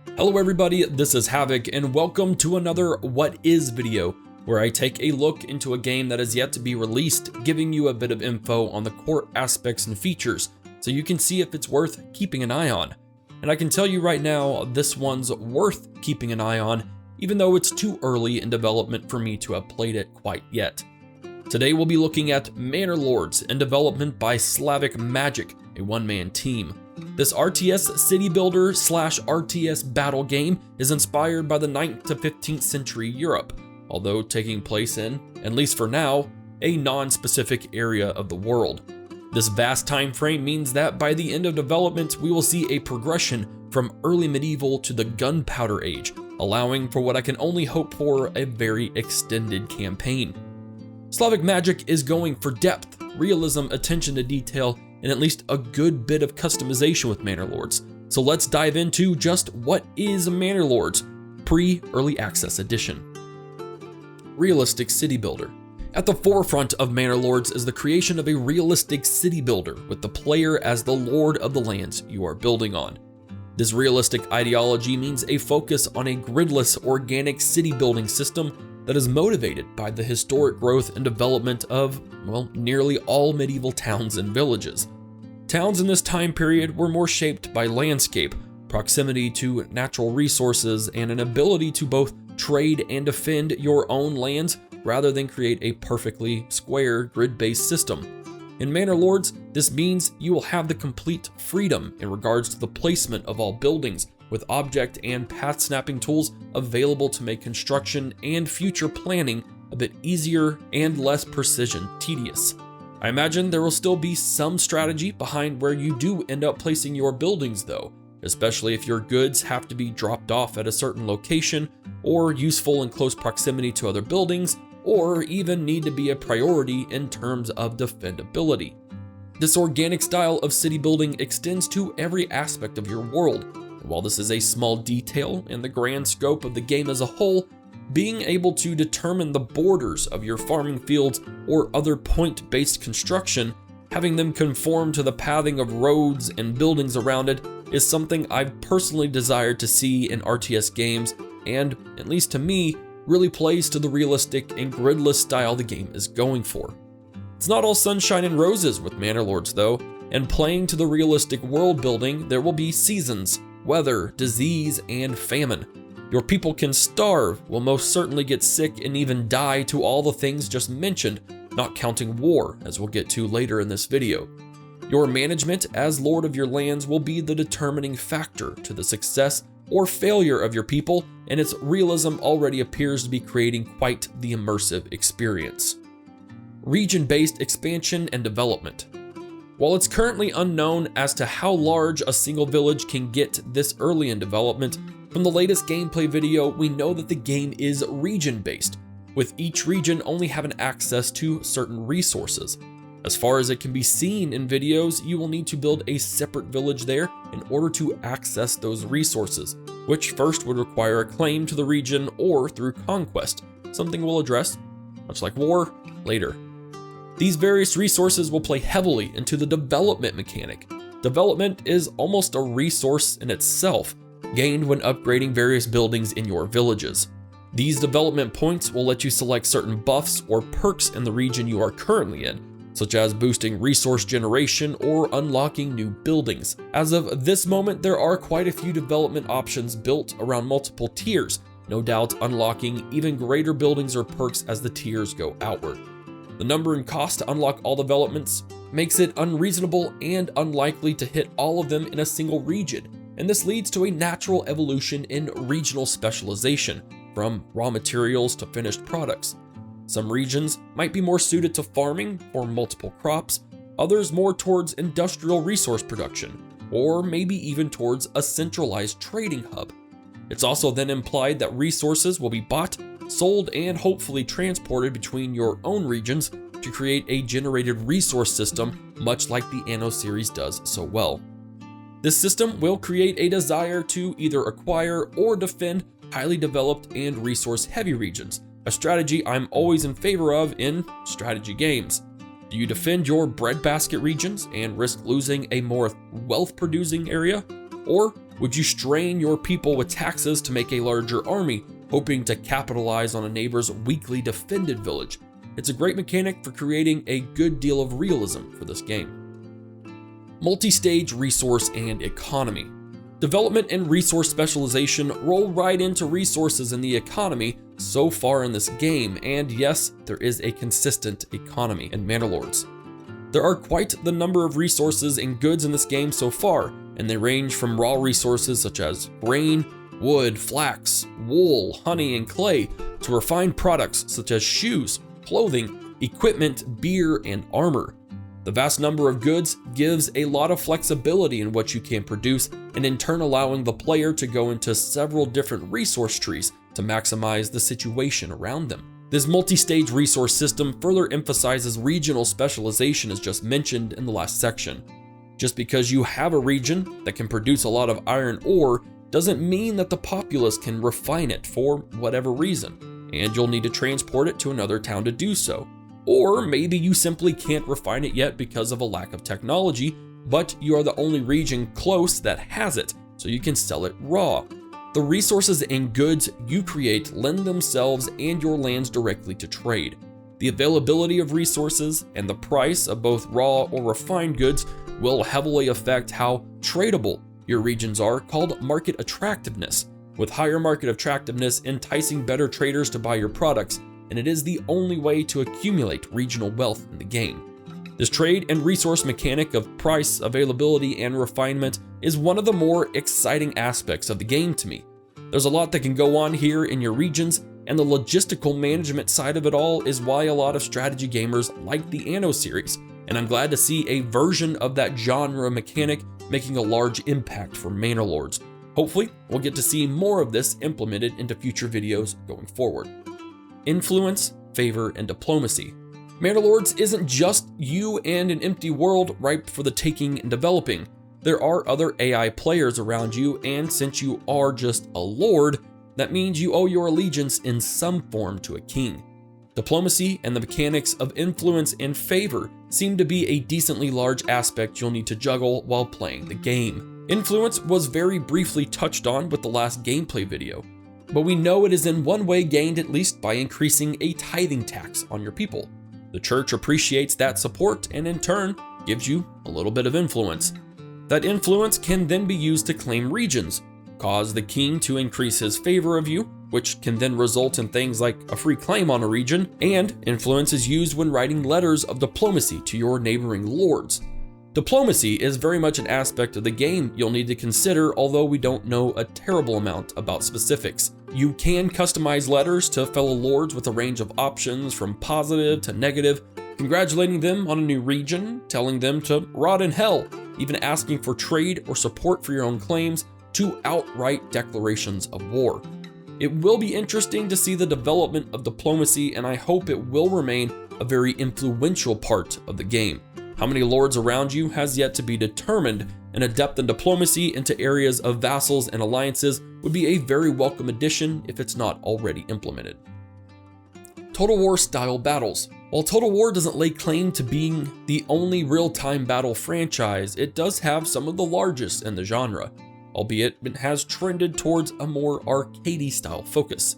Hello everybody, this is Havoc and welcome to another What Is video, where I take a look into a game that is yet to be released, giving you a bit of info on the core aspects and features, so you can see if it's worth keeping an eye on. And I can tell you right now, this one's worth keeping an eye on, even though it's too early in development for me to have played it quite yet. Today we'll be looking at Manor Lords in development by Slavic Magic, a one-man team. This RTS city builder / RTS battle game is inspired by the 9th to 15th century Europe, although taking place in, at least for now, a non-specific area of the world. This vast time frame means that by the end of development, we will see a progression from early medieval to the gunpowder age, allowing for what I can only hope for a very extended campaign. Slavic Magic is going for depth, realism, attention to detail, and at least a good bit of customization with Manor Lords. So let's dive into just what is Manor Lords, pre-early access edition. Realistic city builder. At the forefront of Manor Lords is the creation of a realistic city builder with the player as the lord of the lands you are building on. This realistic ideology means a focus on a gridless organic city building system that is motivated by the historic growth and development of, well, nearly all medieval towns and villages. Towns in this time period were more shaped by landscape, proximity to natural resources, and an ability to both trade and defend your own lands rather than create a perfectly square grid-based system. In Manor Lords, this means you will have the complete freedom in regards to the placement of all buildings, with object and path snapping tools available to make construction and future planning a bit easier and less precision tedious. I imagine there will still be some strategy behind where you do end up placing your buildings though, especially if your goods have to be dropped off at a certain location, or useful in close proximity to other buildings, or even need to be a priority in terms of defendability. This organic style of city building extends to every aspect of your world. And while this is a small detail in the grand scope of the game as a whole, being able to determine the borders of your farming fields or other point-based construction, having them conform to the pathing of roads and buildings around it, is something I've personally desired to see in RTS games, and, at least to me, really plays to the realistic and gridless style the game is going for. It's not all sunshine and roses with Manor Lords though, and playing to the realistic world building, there will be seasons, weather, disease, and famine. Your people can starve, will most certainly get sick, and even die to all the things just mentioned, not counting war, as we'll get to later in this video. Your management as lord of your lands will be the determining factor to the success or failure of your people, and its realism already appears to be creating quite the immersive experience. Region-based expansion and development. While it's currently unknown as to how large a single village can get this early in development, from the latest gameplay video, we know that the game is region-based, with each region only having access to certain resources. As far as it can be seen in videos, you will need to build a separate village there in order to access those resources, which first would require a claim to the region or through conquest, something we'll address, much like war, later. These various resources will play heavily into the development mechanic. Development is almost a resource in itself, gained when upgrading various buildings in your villages. These development points will let you select certain buffs or perks in the region you are currently in, such as boosting resource generation or unlocking new buildings. As of this moment, there are quite a few development options built around multiple tiers, no doubt unlocking even greater buildings or perks as the tiers go outward. The number and cost to unlock all developments makes it unreasonable and unlikely to hit all of them in a single region, and this leads to a natural evolution in regional specialization, from raw materials to finished products. Some regions might be more suited to farming or multiple crops, others more towards industrial resource production, or maybe even towards a centralized trading hub. It's also then implied that resources will be bought, sold, and hopefully transported between your own regions to create a generated resource system, much like the Anno series does so well. This system will create a desire to either acquire or defend highly developed and resource-heavy regions, a strategy I'm always in favor of in strategy games. Do you defend your breadbasket regions and risk losing a more wealth-producing area? Or Would you strain your people with taxes to make a larger army, hoping to capitalize on a neighbor's weakly defended village? It's a great mechanic for creating a good deal of realism for this game. Multi-stage resource and economy. Development and resource specialization roll right into resources in the economy so far in this game, and yes, there is a consistent economy in Manor Lords. There are quite the number of resources and goods in this game so far, and they range from raw resources such as grain, wood, flax, wool, honey, and clay, to refined products such as shoes, clothing, equipment, beer, and armor. The vast number of goods gives a lot of flexibility in what you can produce, and in turn allowing the player to go into several different resource trees to maximize the situation around them. This multi-stage resource system further emphasizes regional specialization as just mentioned in the last section. Just because you have a region that can produce a lot of iron ore doesn't mean that the populace can refine it for whatever reason, and you'll need to transport it to another town to do so. Or maybe you simply can't refine it yet because of a lack of technology, but you are the only region close that has it, so you can sell it raw. The resources and goods you create lend themselves and your lands directly to trade. The availability of resources and the price of both raw or refined goods will heavily affect how tradable your regions are, called market attractiveness, with higher market attractiveness enticing better traders to buy your products, and it is the only way to accumulate regional wealth in the game. This trade and resource mechanic of price, availability, and refinement is one of the more exciting aspects of the game to me. There's a lot that can go on here in your regions, and the logistical management side of it all is why a lot of strategy gamers like the Anno series, and I'm glad to see a version of that genre mechanic making a large impact for Manor Lords. Hopefully, we'll get to see more of this implemented into future videos going forward. Influence, favor, and diplomacy. Manor Lords isn't just you and an empty world ripe for the taking and developing. There are other AI players around you, and since you are just a lord, that means you owe your allegiance in some form to a king. Diplomacy and the mechanics of influence and favor seem to be a decently large aspect you'll need to juggle while playing the game. Influence was very briefly touched on with the last gameplay video, but we know it is in one way gained at least by increasing a tithing tax on your people. The church appreciates that support and in turn gives you a little bit of influence. That influence can then be used to claim regions, cause the king to increase his favor of you, which can then result in things like a free claim on a region, and influence is used when writing letters of diplomacy to your neighboring lords. Diplomacy is very much an aspect of the game you'll need to consider, although we don't know a terrible amount about specifics. You can customize letters to fellow lords with a range of options from positive to negative, congratulating them on a new region, telling them to rot in hell, even asking for trade or support for your own claims, to outright declarations of war. It will be interesting to see the development of diplomacy, and I hope it will remain a very influential part of the game. How many lords around you has yet to be determined, and a depth in diplomacy into areas of vassals and alliances would be a very welcome addition if it's not already implemented. Total War style battles. While Total War doesn't lay claim to being the only real-time battle franchise, it does have some of the largest in the genre, albeit it has trended towards a more arcadey style focus.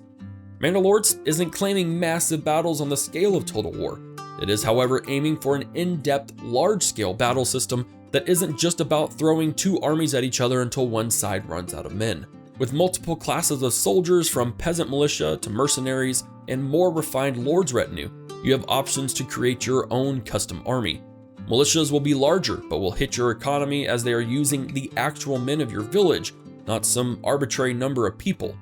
Manor Lords isn't claiming massive battles on the scale of Total War. It is, however, aiming for an in-depth, large-scale battle system that isn't just about throwing two armies at each other until one side runs out of men. With multiple classes of soldiers from peasant militia to mercenaries and more refined lord's retinue, you have options to create your own custom army. Militias will be larger, but will hit your economy as they are using the actual men of your village, not some arbitrary number of people.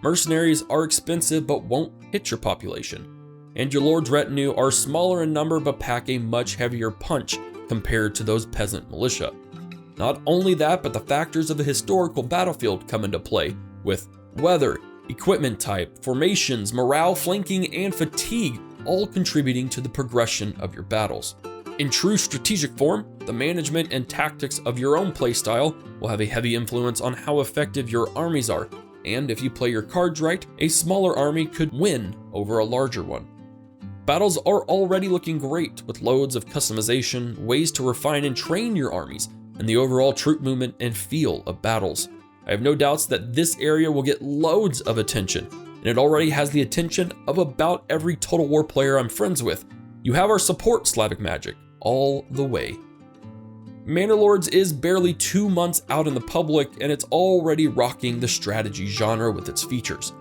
Mercenaries are expensive but won't hit your population. And your lord's retinue are smaller in number but pack a much heavier punch compared to those peasant militia. Not only that, but the factors of the historical battlefield come into play, with weather, equipment type, formations, morale, flanking, and fatigue all contributing to the progression of your battles. In true strategic form, the management and tactics of your own playstyle will have a heavy influence on how effective your armies are, and if you play your cards right, a smaller army could win over a larger one. Battles are already looking great, with loads of customization, ways to refine and train your armies, and the overall troop movement and feel of battles. I have no doubts that this area will get loads of attention, and it already has the attention of about every Total War player I'm friends with. You have our support, Slavic Magic, all the way. Manor Lords is barely 2 months out in the public, and it's already rocking the strategy genre with its features.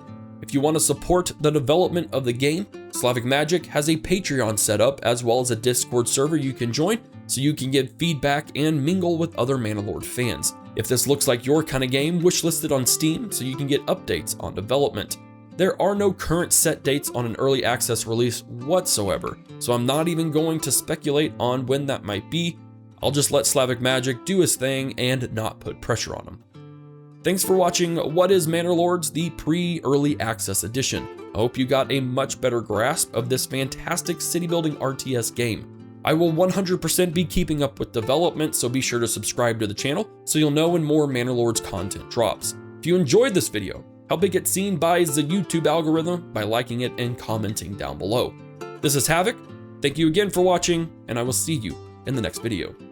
If you want to support the development of the game, Slavic Magic has a Patreon set up as well as a Discord server you can join so you can give feedback and mingle with other Manor Lord fans. If this looks like your kind of game, wishlisted on Steam so you can get updates on development. There are no current set dates on an early access release whatsoever, so I'm not even going to speculate on when that might be. I'll just let Slavic Magic do his thing and not put pressure on him. Thanks for watching What is Manor Lords, the pre-early access edition. I hope you got a much better grasp of this fantastic city building RTS game. I will 100% be keeping up with development, so be sure to subscribe to the channel so you'll know when more Manor Lords content drops. If you enjoyed this video, help it get seen by the YouTube algorithm by liking it and commenting down below. This is Havoc, thank you again for watching, and I will see you in the next video.